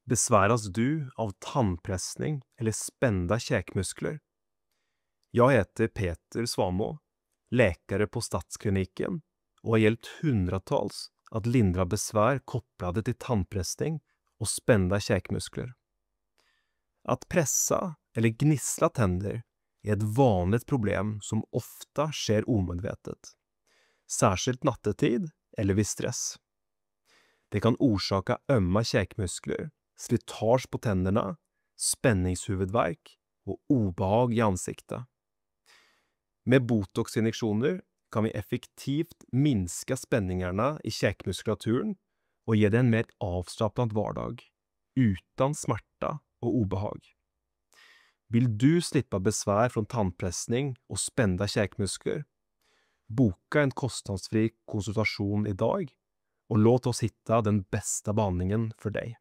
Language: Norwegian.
Besväras du av tandpressning eller spända käkmuskler? Jag heter Peter Svamo, läkare på Stadskliniken och har hjälpt hundratals att lindra besvär kopplade till tandpressning och spända käkmuskler. Att pressa eller gnissla tänder är ett vanligt problem som ofta sker omedvetet, särskilt nattetid eller vid stress. Det kan orsaka ömma käkmuskler, slitage på tänderna, spänningshuvudvärk och obehag i ansiktet. Med botoxinjektioner kan vi effektivt minska spänningarna i käkmuskulaturen och ge det en mer avslappnad vardag, utan smärta och obehag. Vill du slippa besvär från tandpressning och spända käkmuskler? Boka en kostnadsfri konsultation idag och låt oss hitta den bästa behandlingen för dig.